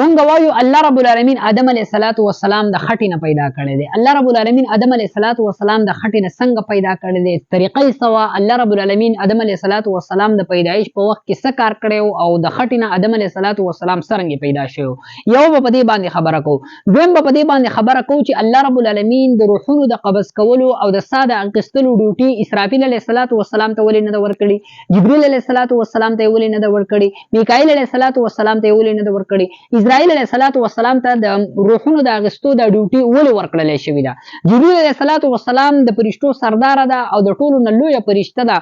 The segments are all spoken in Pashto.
مونږ وایو الله رب العالمین آدم علیه السلام د خټې نه پیدا کړی دی. الله رب العالمین آدم علیه السلام د خټې نه څنګه پیدا کړی دی، طریقې سوا الله رب العالمین آدم علیه السلام د پیدایش په وخت کې څه کار کړی او د خټې نه آدم علیه السلام څرنګه پیدا شوی. یو په دې باندې خبره کوو. دویم په دې باندې خبره کوو چې الله رب العالمین د روحونو د قبض کولو او د ساه د اخیستلو ډیوټي اسرافیل علیه السلام ته ولې نه ده ورکړې، جبرئیل علیه السلام ته ولې نه ده ورکړې، میکائیل علیه السلام ته ولې نه ده ورکړې، اسرائیل علیه السلام ته د روحونو د اخیستو د ډیوټي ولې ورکړل شوې ده. جبرئیل علیه السلام د فرشتو سردار ده او د ټولو نه لویه فرشته ده.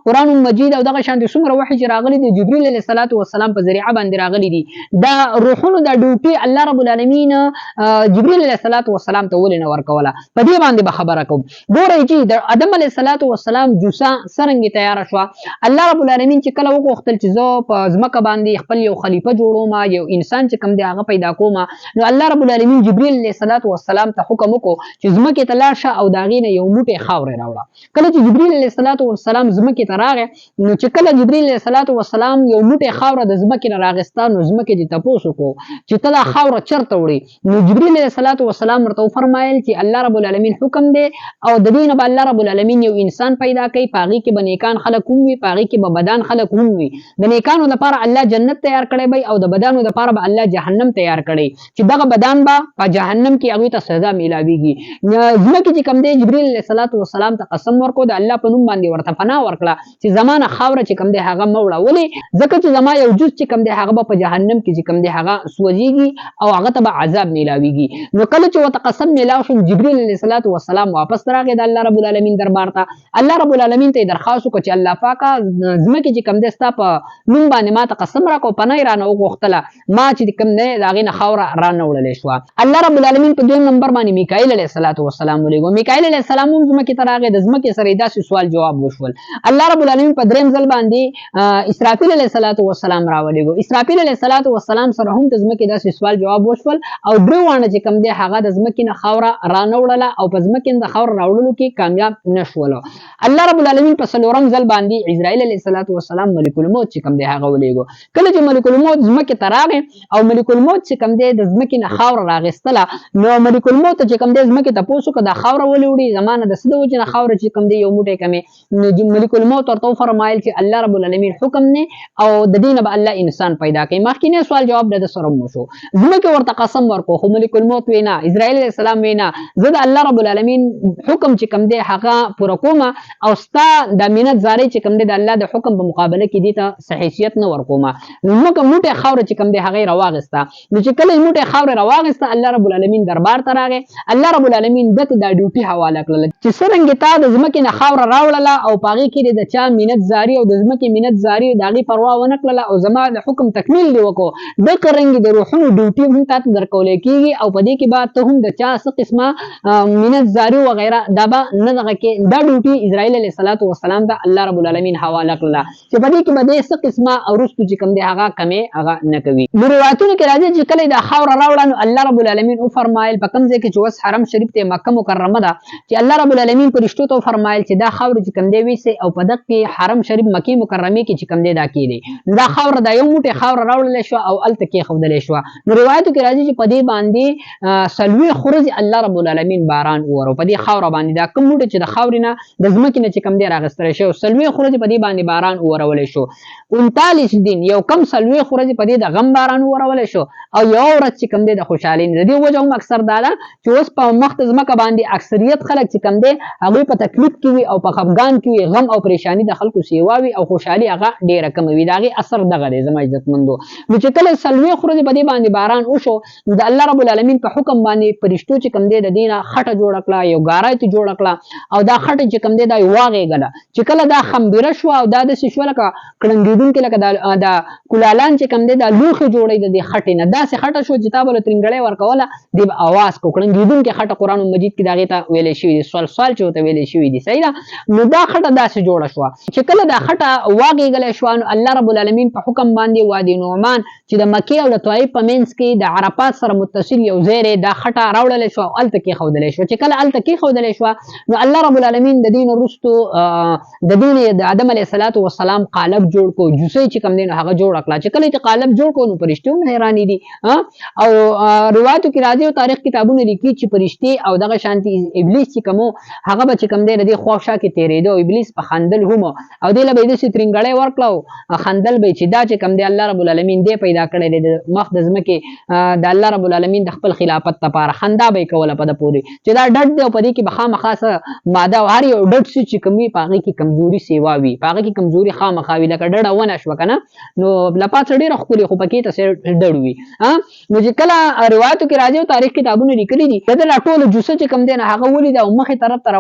قرآن مجید او دغه شانتې څومره وحی چې راغلي دي جبرئیل علیه السلام په ذریعه باندې راغلي دي. دا روحونو د ډیوټي الله رب العالمین جبرئیل علیه السلام ته ولې نه ورکوله. په دې باندې به خبره کوم. ګورئ چې د آدم علیه السلام جوسه څرنګه تیاره شوه. الله رب العالمین چې کله وغوښتل چې زه په ځمکه باندې خپل یو خلیفه جوړوم، یو انسان چې کوم دی هغه پیدا کوم، نو الله رب العالمین جبرئیل علیه السلام ته حکم وکړو چې ځمکې ته لاړ شه او د هغې نه یو موټی خاورې راوړه. کله چې جبرئیل علیه السلام ځمکې ته راغی، نو چې کله جبرئیل علیه السلام یو موټی خاوره د ځمکې نه راغسته، نو ځمکې دې تپوس وکړو چې ته دا خاوره چېرته وړې. نو جبرئیل علیه السلام ورته وفرمایل چې الله رب العالمین حکم دی او د دې نه به الله رب العالمین یو انسان پیدا کوي، په هغې کې به نیکان خلک هم وي، په هغې کې به بدان خلک هم وي. د نیکانو لپاره الله جنت تیار کړی وي او د بدانو لپاره به الله جهنم تیار کړی چې دغه بدان به په جهنم کې هغوی ته سزا میلاویږي. ځمکې چې کوم دی جبرئیل علیه السلام ته قسم ورکړو، د الله په نوم باندې ورته پناه ورکړه چې زما نه خاوره چې کوم دی هغه مه وړه. ولې؟ ځکه چې زما یو جز چې کوم دی هغه به په جهنم کې چې کوم دی هغه سوځېږي او هغه ته به عذاب میلاویږي. نو کله چې ورته قسم میلاو شو، جبرئیل علیه السلام واپس راغی د الله رب العالمین دربار ته. الله رب العالمین ته یې درخواست وکړه چې الله پاکه ځمکې چې کوم دی ستا په نوم باندې ما ته قسم راکړو، پناه یې رانه وغوښتله، ما چې کوم دی د هغې نه خاوره رانه وړلې شوه. الله رب العالمین په دویم نمبر باندې میکائیل علیه السلام ولېږو. میکائیل علیه السلام هم ځمکې ته راغی، د ځمکې سره یې داسې سوال جواب وشول. الله رب العالمین په دریم ځل باندې اسرافیل علیه السلام راولېږو. اسرافیل علیه السلام سره هم د ځمکې داسې سوال جواب وشول او درې واړه چې کوم دی هغه د ځمکې نه خاوره رانه وړله او په ځمکې نه د خاوره راوړلو کې کامیاب نه شولو. الله رب العالمین په څلورم ځل باندې اسرائیل علیه السلام ملک الموت چې کوم دی هغه ولېږو. کله چې ملک الموت ځمکې ته راغی او ملک الموت چې کوم دی د ځمکې نه خاوره راغېستله، نو ملک الموت چې کوم دی ځمکې تپوس وکړه دا خاوره ولې وړي، زما نه د څه د وجې نه خاوره چې کوم دی یو موټی کمې. نو ملک الموت ورته وفرمایل چې الله رب العالمین حکم دی او د دې نه به الله انسان پیدا کوي. مخکینی سوال جواب د ده سره وشو. ځمکې ورته قسم ورکړو، خو ملک الموت وی نه، اسرائیل علیه السلام وی نه، زه د الله رب العالمین حکم چې کوم دی هغه پوره کوم او ستا د مینت زارۍ چې کوم دی د الله د حکم په مقابله کې دې ته څه حیثیت نه ورکوم. نو موټی خاوره چې کوم دی هغه یې راواغېسته. نو چې کله یې موټی خاوره راواغېسته، الله رب العالمین دربار ته راغی. الله رب العالمین ده ته دا ډیوټي حواله کړله چې څرنګې تا د ځمکې نه خاوره راوړله او په هغې کې دې د چا مینت زاري او د ځمکې مینت زاري د هغې پروا ونه کړله او زما د حکم تکمیل دې وکړو، دغه رنګې د روحونو ډیوټي هم تا ته درکولی کېږي او په دې کې به ته هم د چا څه قسمه مینت زاري وغیره دا به نه دغه کې. دا ډیوټي اسرائیل علیه السلام ته الله رب العالمین حواله کړله چې په دې کې به دې څه قسمه وروستو چې کوم دی هغه کمې هغه نه کوي. نو روایتونو کې راځي چې کله دا خاوره راوړه، نو الله رب العالمین وفرمایل په کوم ځای کې چې اوس حرم شریف دی مکه مکرمه ده، چې الله رب العالمین فرشتو ته وفرمایل چې دا خاوره چې کوم دی ویسئ او په دغه کې حرم شریف مکې مکرمې کې چې کوم دی دا کېدی. دا خاوره دا یو موټی خاوره راوړلی شوه او هلته کېښودلی شوه. نو روایتو کې راځي چې په دې باندې څلوېښت ورځې الله رب العالمین باران وورو په دې خاوره باندې. دا کوم موټی چې د خاورې نه د ځمکې نه چې کوم دی راغېستلی شوی، څلوېښت ورځې په دې باندې باران وورولی شو. 39 دین یو کم 40 ورځې په دې د غم باران وورولی شو او یو ورځ چې کوم دی د خوشحالۍ. د دې وجه هم اکثر دا ده چې اوس په مخ د ځمکه باندې اکثریت خلک چې کوم دی هغوی په تکلیف کې وي او په خفګان کې وي، غم او پریشاني د خلکو سیوا وي او خوشحالي هغه ډېره کمه وي. د هغې اثر دغه دی زما عزتمندو. نو چې کله 40 ورځې په دې باندې باران وشو، نو د الله رب العالمین په حکم باندې فرشتو چې کوم دی د دې نه خټه جوړه کړه، یو ګاری ته جوړه کړه او دا خټه چې کوم دی دا یې واغېږله. چې کله دا خمبیره شوه او دا داسې شوه لکه کړنګېدونکې، لکه دا کلالان چې کوم دی دا لوښې جوړوي د دې خټې نه، داسې خټه شوه چې تا به له ترنګړۍ ورکوله دې به اواز کو. کړنګېدونکې خټه قرآن مجید کې د هغې ته ویلی شوي دي، سوال چې ورته ویلی شوي دي، صحیح ده. نو دا خټه داسې جوړه شوه چې کله دا خټه واغېږلی شوه، نو الله رب العالمین په حکم باندې وادي نعمان چې د مکې او د طایف په منځ کې د عرفات سره متصل یو ځای دی، دا خټه راوړلی شوه او هلته کېښودلی شوه. چې کله هلته کېښودلی شوه، نو الله رب العالمین د دې نه وروستو د دې نه د آدم علیه السلام قالب جوړ کړو، جوسۍ چې کوم دی نو هغه جوړه کړه. چې کله چې قالب جوړ کړو، نو فرشتو هم حیرانی دي او روایتو کې راځي او تاریخ کتابونه لیکي چې فرشتي او دغه شانتي ابلیس چې کوم هغه به چې کوم دی د خواښا کې تیرېدو ابلیس په خندل هم او د له به د سترنګړې ورکړو خندل به چې دا چې کوم دی الله رب العالمین دی پیدا کړی دی د مخ د ځمکې د الله رب العالمین د خپل خلافت لپاره خندا به کوله په د پوري چې دا ډډ دی او په دې کې بخامخا ماده او هر یو ډډ چې کومي پاغي کې کمزوري سیوا وي پاغي کې کمزوري خامخا وي لکه ډډ ونه شو کنه نو لپاس ډېر خولي خو پکې ته ډډ وي نو چې کله روایتو کې راځي او تاریخ کتابونه لیکلي دي د ټولو جوسه چې کم دی نه هغه ولید او مخې طرف ته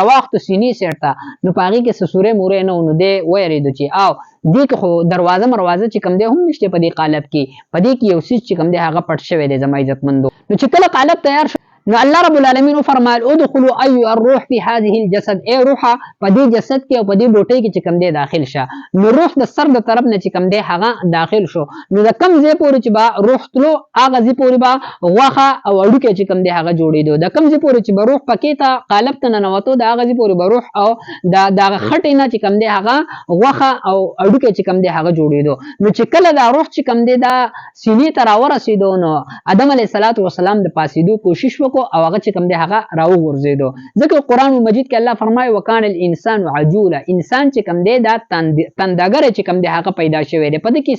رواخت سینې سیرته نو پاغي کې سسوره مورې نو دی وېریدو چې او دې کې خو دروازه چې کم دی هم نشته په دې قالب کې په دې کې یو څه چې کم دی هغه پټ شوی دی زما عزتمندو نو چې کله قالب تیار شو نو الله رب العالمین فرمایل ادخلوا ايها الروح في هذه الجسد اي روحه په دې جسد کې او په دې بوټي کې چې کم دی داخل شه نو روح د سر د طرف نه چې کم دی هغه داخل شو نو د کم ځای پورې چې با روح تلو هغه ځای پورې با غوخه او اډوکه چې کم دی هغه جوړېدو د کم ځای پورې چې به روح پکې ته قالب ته ننوتو د هغه ځای پورې به روح او د خټې نه چې کم دی هغه غوخه او اډوکه چې کم دی هغه جوړېدو نو چې کله دا روح چې کم دی دا سینې ته راورسېدو نو آدم علیه السلام د پاسېدو کوشش او هغه چې کوم دی هغه راو ورزیدو ځکه قران مجید کې الله فرمایي وکانه الانسان عجولا انسان چې کوم دی دا تندګر چې کوم دی هغه پیدا شوی دی په دې کې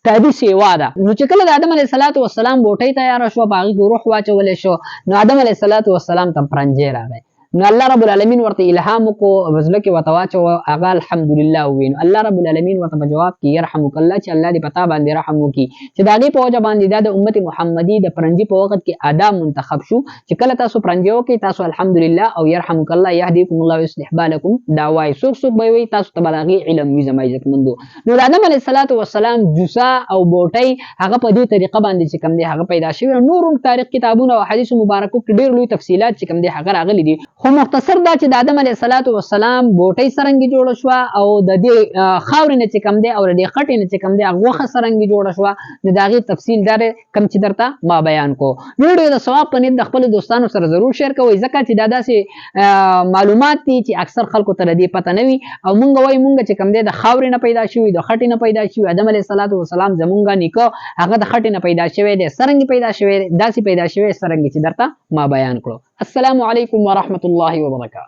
تادي سیوا ده نو چې کله د آدم علیه السلام بوټي تیار شو باغی روح واچول شو نو آدم علیه السلام ته پرنجې راغی نو الله رب العالمین ورته الهام کو وزله کې وتواچو هغه الحمدلله وین الله رب العالمین ورته جواب کې يرحمک الله چې الله دې پتا باندې رحم وکي چې دا دې په وجه باندې د امت محمدي د پرنجي په وخت کې آدم منتخب شو چې کله تاسو پرنجي وکي تاسو الحمدلله او يرحمک الله يهديكم الله ويصلح بالكم دا وای څوک به وي تاسو ته بلاغي علم وي زما عزت مندو نو آدم علیه السلام جوسا او بوټي هغه په دې طریقه باندې چې کم دی هغه پیدا شوی نورم تاریخ کتابونه او حدیث مبارکو کې ډېر لوی تفصيلات چې کم دی هغه راغلي دي خو مختصر دا چې د آدم علیه السلام بوټي سرنګي جوړ شو او د دې خاورې نه چې کم دی او د خټې نه چې کم دی هغه سرنګي جوړ شو د داغي تفصیل دار کم چې درته ما بیان کو ویډیو د ثواب په نیت د خپل دوستانو سره ضرور شیر کوئ ځکه چې دا داسې معلومات دي چې اکثر خلکو ته دې پته نه وي او مونږ وایي مونږ چې کم دی د خاورې نه پیدا شوی د خټې نه پیدا شوی آدم علیه السلام زمونږ نیکه هغه د خټې نه پیدا شوی دی سرنګي پیدا شوی داسې پیدا شوی سرنګي چې درته ما بیان کړو السلام علیکم ورحمت الله وبرکاته